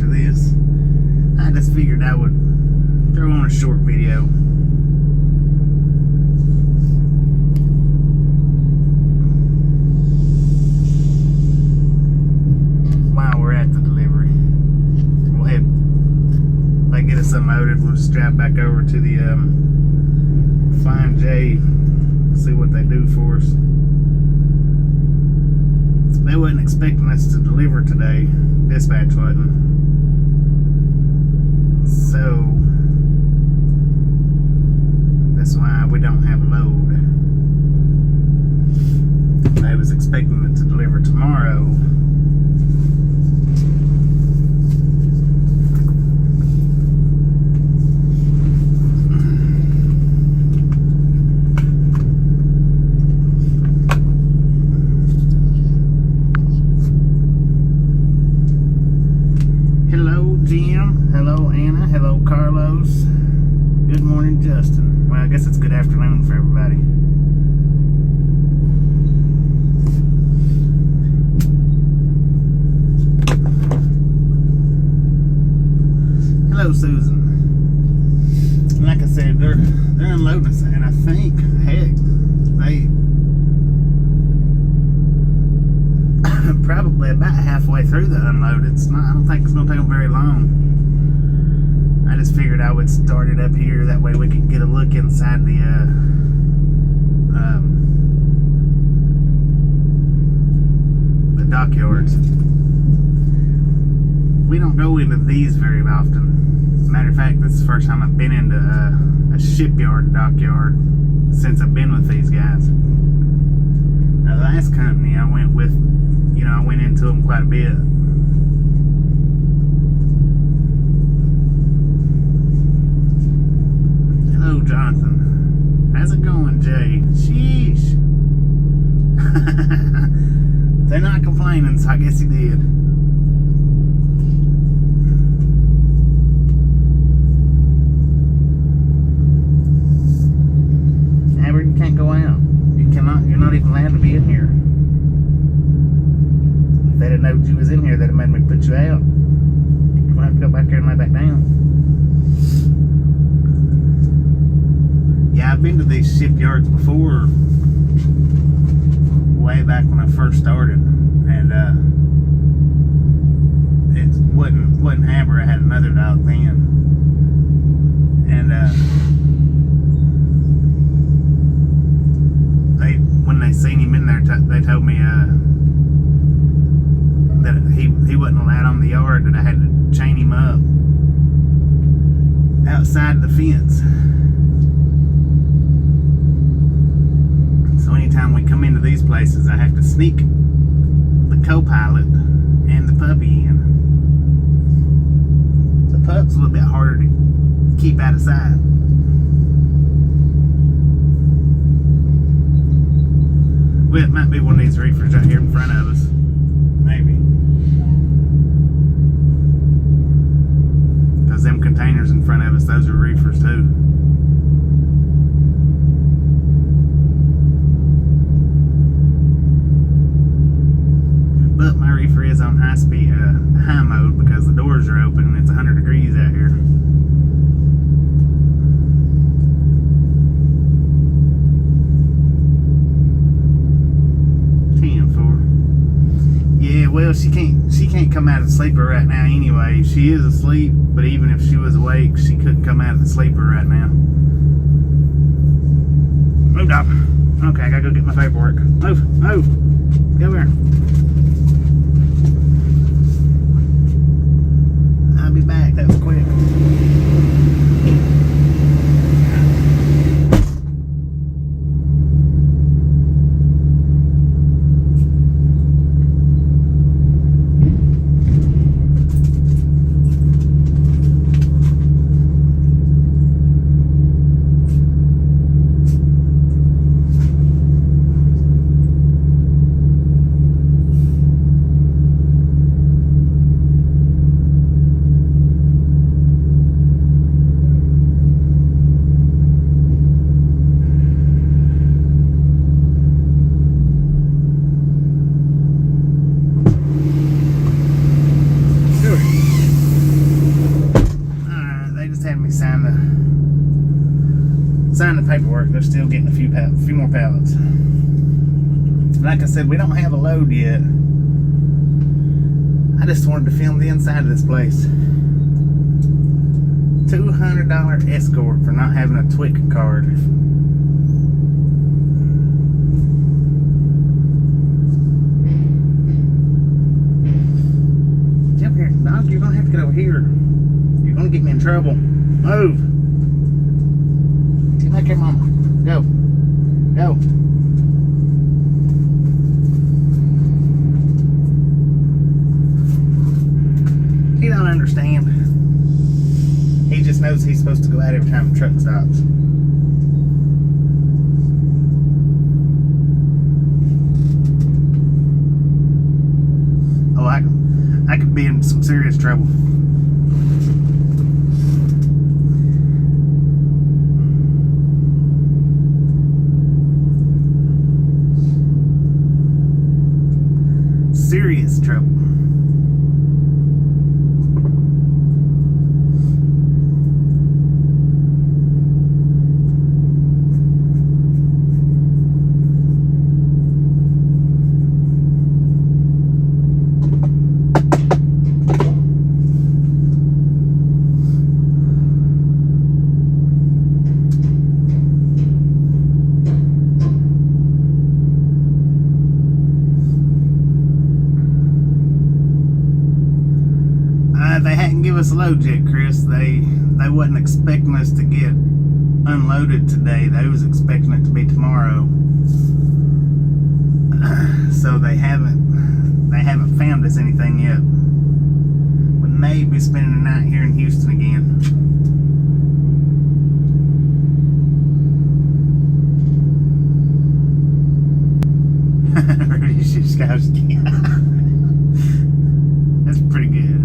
after this. I just figured I would throw on a short video. While we're at the delivery, we'll head, if I get us unloaded, we'll just drive back over to the Flying J, see what they do for us. They wasn't expecting us to deliver today, dispatch wasn't. So that's why we don't have a load. They was expecting it to deliver tomorrow. Justin. Well, I guess it's good afternoon for everybody. Hello, Susan. Like I said, they're unloading us, and I think, heck, they probably about halfway through the unload. It's not. I don't think it's gonna take them very long. I just figured I would start it up here, that way we could get a look inside the dockyards. We don't go into these very often. Matter of fact, this is the first time I've been into a shipyard dockyard since I've been with these guys. Now, the last company I went with, you know, I went into them quite a bit. Hello, Jonathan. How's it going, Jay? Sheesh. They're not complaining, so I guess he did. Haber, you can't go out. You're not even allowed to be in here. If they'd have known you was in here, they'd have made me put you out. You're gonna have to go back there and lay back down. Yeah, I've been to these shipyards before, way back when I first started, and it wasn't Haber. I had another dog then, and when they seen him in there, they told me that he wasn't allowed on the yard, that I had to chain him up outside the fence. So anytime we come into these places, I have to sneak the co-pilot and the puppy in. The pup's a little bit harder to keep out of sight. Well, it might be one of these reefers right here in front of us. Maybe. Because them containers in front of us, those are reefers too. But my reefer is on high mode because the doors are open and it's 100 degrees out here. Yeah, well, she can't come out of the sleeper right now anyway. She is asleep, but even if she was awake, she couldn't come out of the sleeper right now. Move, dog. Okay, I gotta go get my paperwork. Move, move. Go over here. I'll be back. That was quick. signed the paperwork. They're still getting a few more pallets. Like I said, we don't have a load yet. I just wanted to film the inside of this place. $200 escort for not having a twic card. Jump here, dog. You're gonna have to get over here. You're gonna get me in trouble. Move. Get back here, mama. Go. Go. He don't understand. He just knows he's supposed to go out every time the truck stops. Oh, I could be in some serious trouble. Serious trouble. They hadn't give us a load yet, Chris. They wasn't expecting us to get unloaded today. They was expecting it to be tomorrow. So they haven't found us anything yet. We may be spending the night here in Houston again. That's pretty good.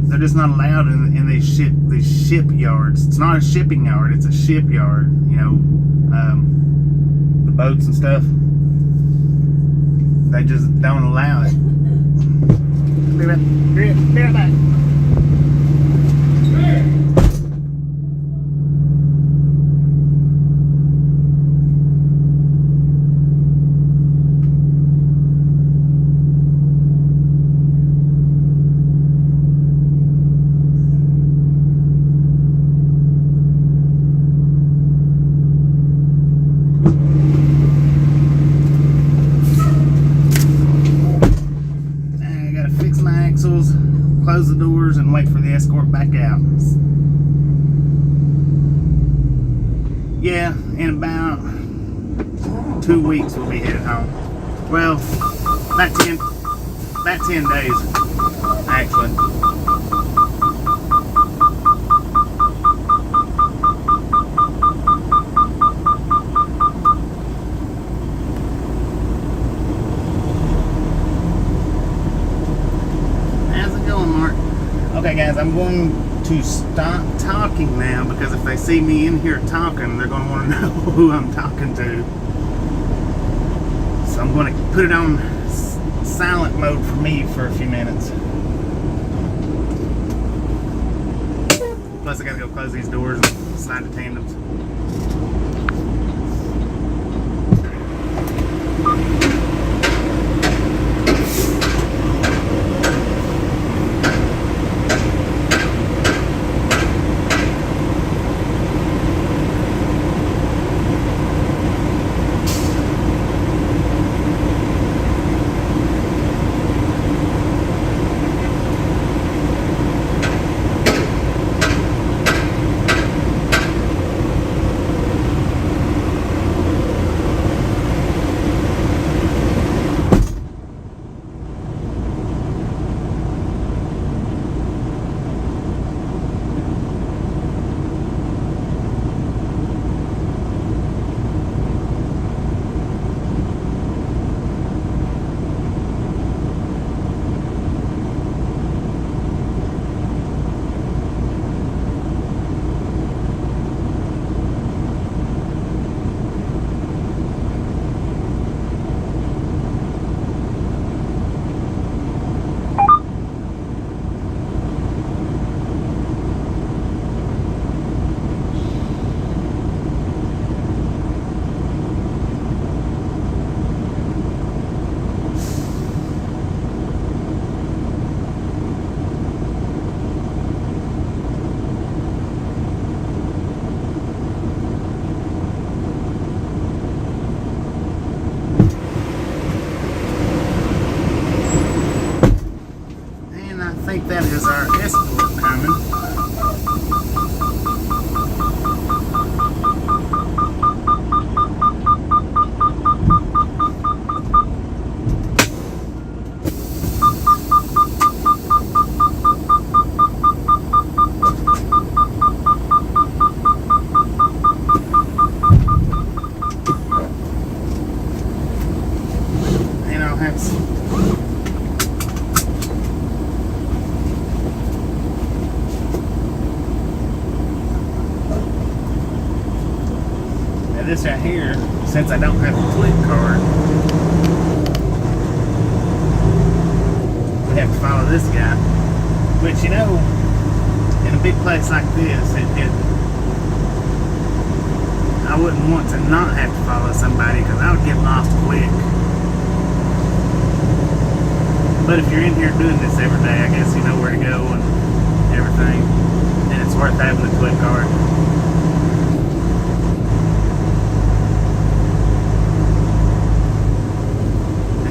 They're just not allowed in these shipyards. It's not a shipping yard, it's a shipyard. You know, the boats and stuff. They just don't allow it. Be right back. Close the doors and wait for the escort back out. Yeah, in about 2 weeks we'll be headed home. Well, about 10 days, actually. Okay guys, I'm going to stop talking now because if they see me in here talking, they're going to want to know who I'm talking to. So I'm going to put it on silent mode for me for a few minutes. Plus I got to go close these doors and slide the tandems. is our escort coming. This right here, since I don't have the twic card, we have to follow this guy. Which, you know, in a big place like this, I wouldn't want to not have to follow somebody because I would get lost quick. But if you're in here doing this every day, I guess you know where to go and everything, and it's worth having the twic card.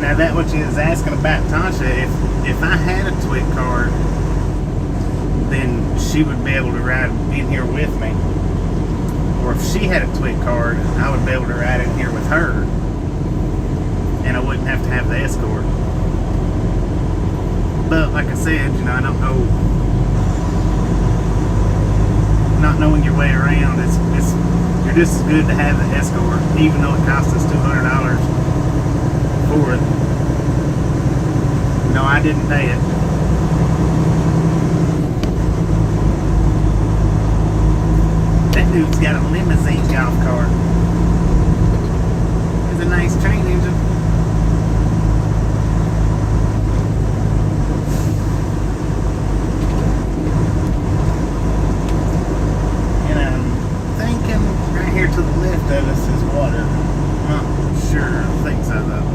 Now that what you was asking about Tasha, if I had a twic card, then she would be able to ride in here with me. Or if she had a twic card, I would be able to ride in here with her. And I wouldn't have to have the escort. But like I said, you know, I don't know. Not knowing your way around, you're just as good to have the escort, even though it costs us $200 for it. No, I didn't pay it. That dude's got a limousine golf cart. It's a nice train engine. And I'm thinking right here to the left of us is water. I'm not sure. I think so though.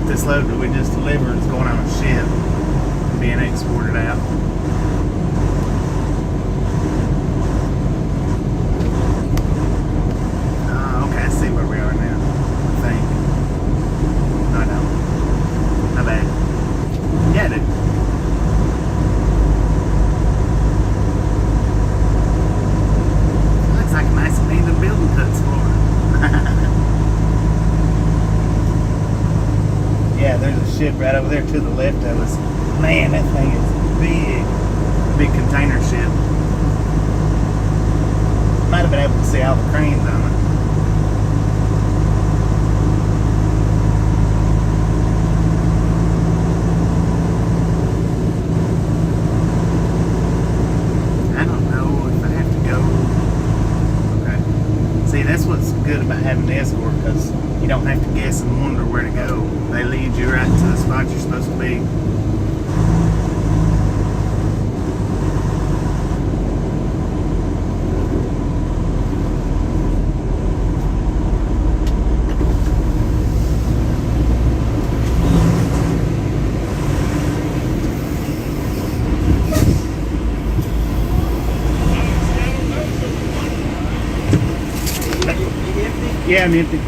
This load that we just delivered is going on a ship being exported out. Okay, I see where we are now, I think. No, I don't. My bad. Yeah, dude. Looks like a nice abandoned building cuts floor. Yeah, there's a ship right over there to the left of us. Man, that thing is big. Big container ship. Might have been able to see all the cranes on it. I don't know if I have to go. Okay. See, that's what's good about having the escort, because you don't have to guess and wonder where to go. They lead you right to the spot you're supposed to be. Yeah, I'm empty.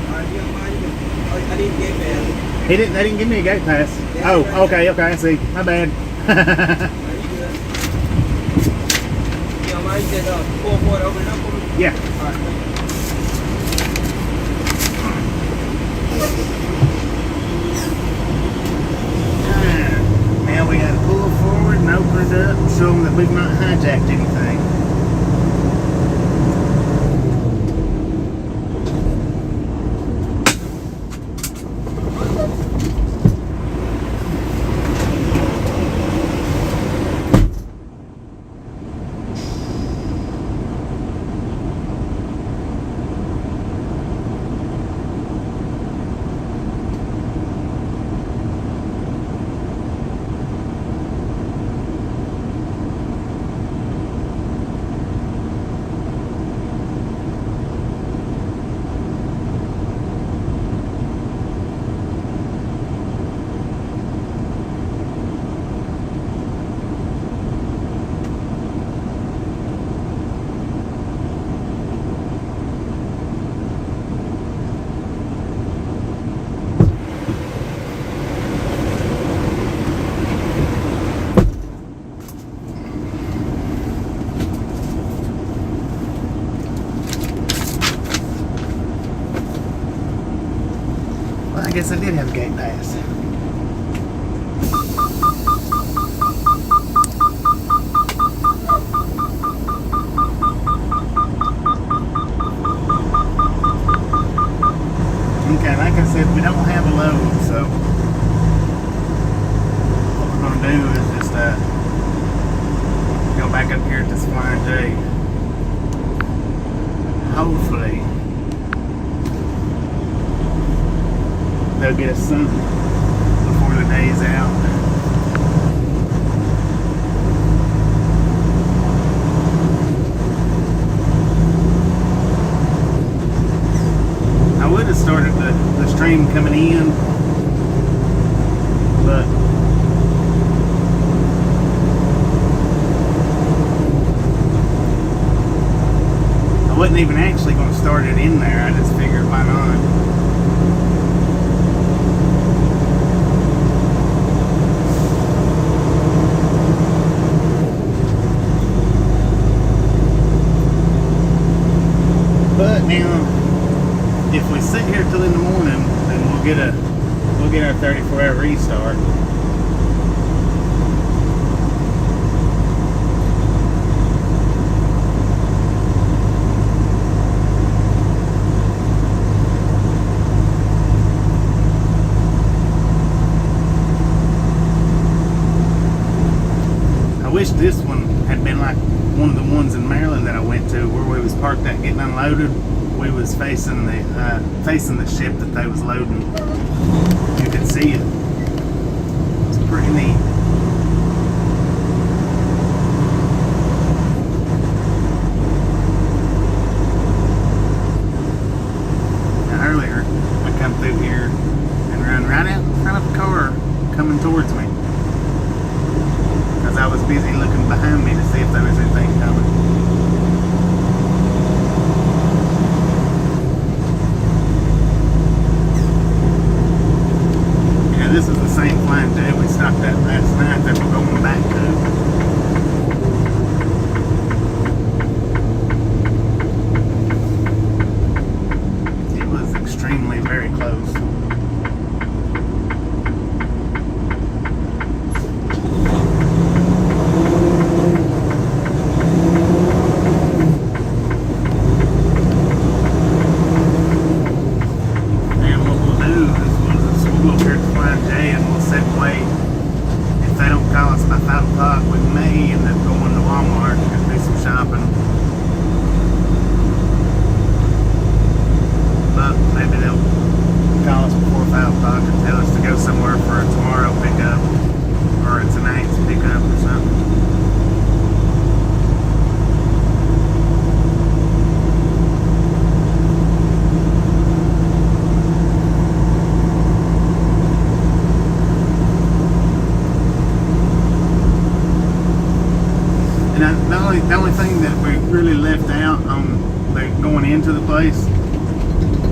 They didn't give me a gate pass. Oh, okay, I see. My bad. Yeah. Now we gotta pull forward and open it up and show them that we've not hijacked anything. Well, I guess I did have a gate pass. Okay, like I said, we don't have a load, so what we're going to do is just go back up here at this Flying J. Hopefully they'll get us some before the day's out. I would have started the stream coming in, but I wasn't even actually going to start it in there. I just figured why not. But now, if we sit here till in the morning, then we'll get our 34-hour restart. I wish this one had been like one of the ones in Maryland that I went to, where we was parked at getting unloaded. We was facing the ship that they was loading. You could see it. It's pretty neat. Now earlier, I come through here and run right out in front of a car coming towards me, because I was busy looking behind me to see if there was anything coming. This is the same Flying J we stopped at last night that we're going back to. It was extremely very close. The only thing that we really left out on going into the place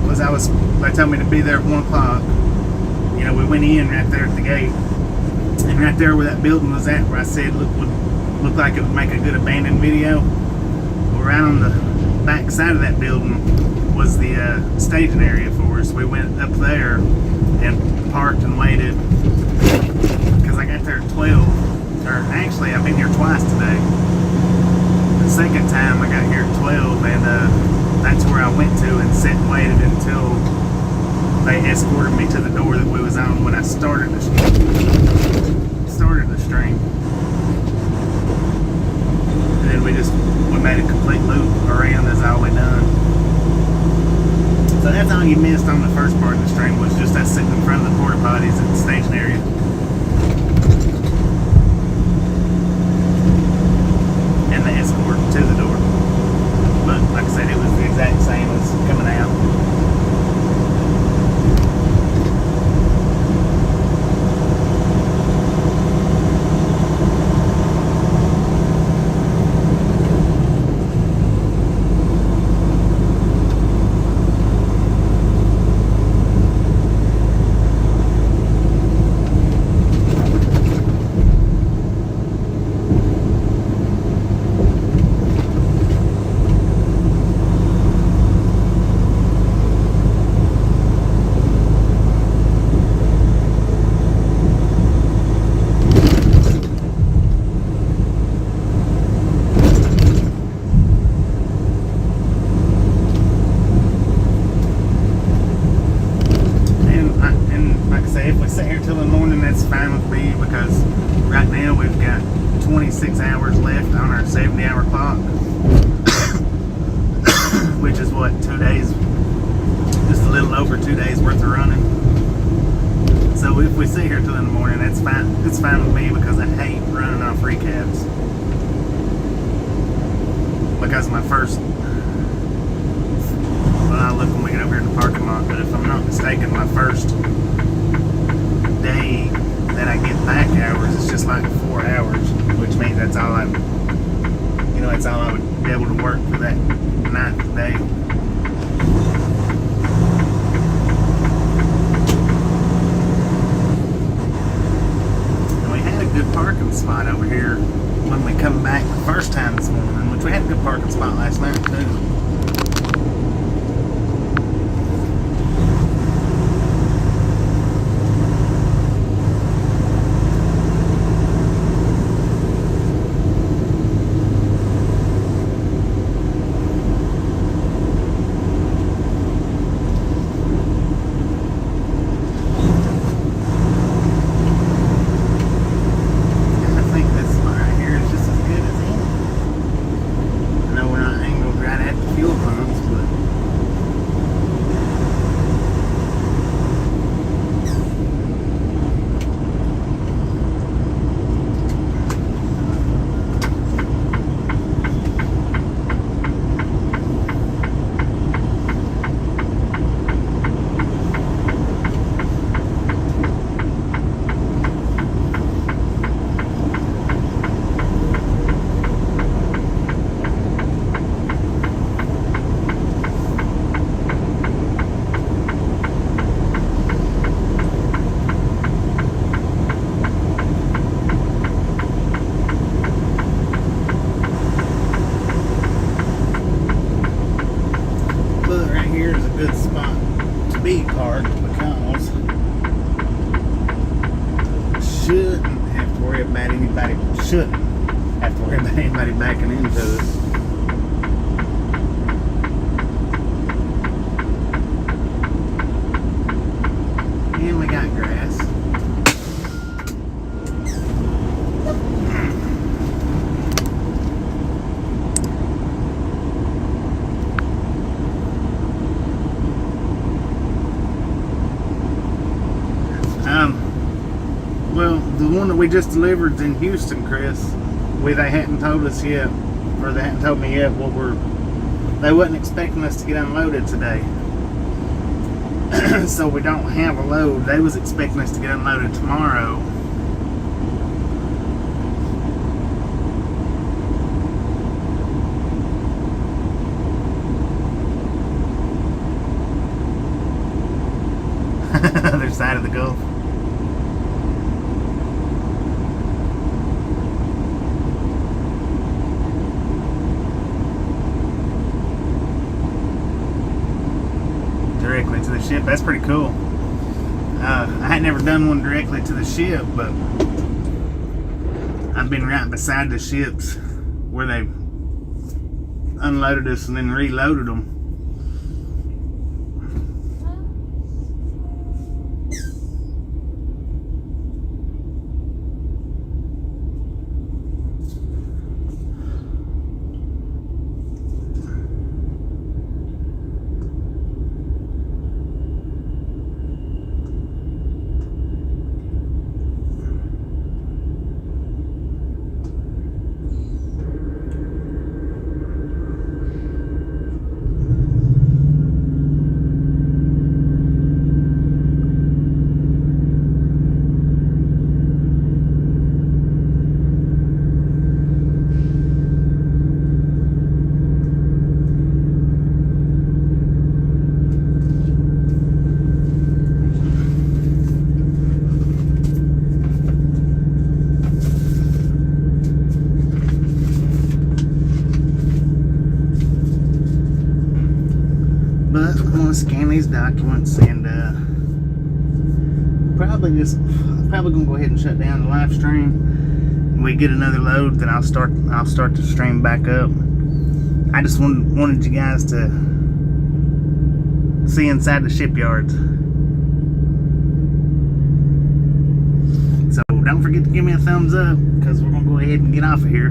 was they told me to be there at 1 o'clock. You know, we went in right there at the gate, and right there where that building was at, where I said would look like it would make a good abandoned video. Well, right on the back side of that building was the staging area for us. We went up there and parked and waited, because I got there at 12. Or actually, I've been here twice today. The second time I got here at 12, and that's where I went to and sat and waited until they escorted me to the door that we was on when I started the stream. And then we made a complete loop around. That's all we done. So that's all you missed on the first part of the stream, was just us sitting in front of the porta potties at the staging area. Escort to the door. But like I said, it was the exact same as coming out. if we sit here till the morning, that's fine with me, because right now we've got 26 hours left on our 70-hour clock, which is what, 2 days, just a little over 2 days worth of running. So if we sit here till in the morning, that's fine. It's fine with me, because I hate running off recaps. Because my first, well, I'll look when we get over here in the parking lot, but if I'm not mistaken, my first day that I get back hours is just like 4 hours, which means that's all that's all I would be able to work for that 9th day. And we had a good parking spot over here when we come back the first time this morning, which we had a good parking spot last night too. Shouldn't have to worry about anybody backing into us. And we got grass. Well, the one that we just delivered is in Houston, Chris. They hadn't told us yet, or they hadn't told me yet they wasn't expecting us to get unloaded today. So we don't have a load. They was expecting us to get unloaded tomorrow. Other side of the Gulf. Directly to the ship. That's pretty cool. I had never done one directly to the ship, but I've been right beside the ships where they unloaded us and then reloaded them. But I'm gonna scan these documents and probably gonna go ahead and shut down the live stream. When we get another load, then I'll start the stream back up. I just wanted you guys to see inside the shipyards. don't forget to give me a thumbs up, because we're going to go ahead and get off of here.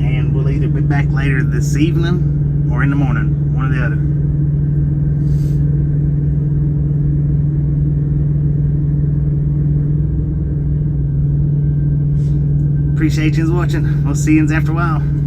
And we'll either be back later this evening or in the morning, one or the other. Appreciate you watching. We'll see you after a while.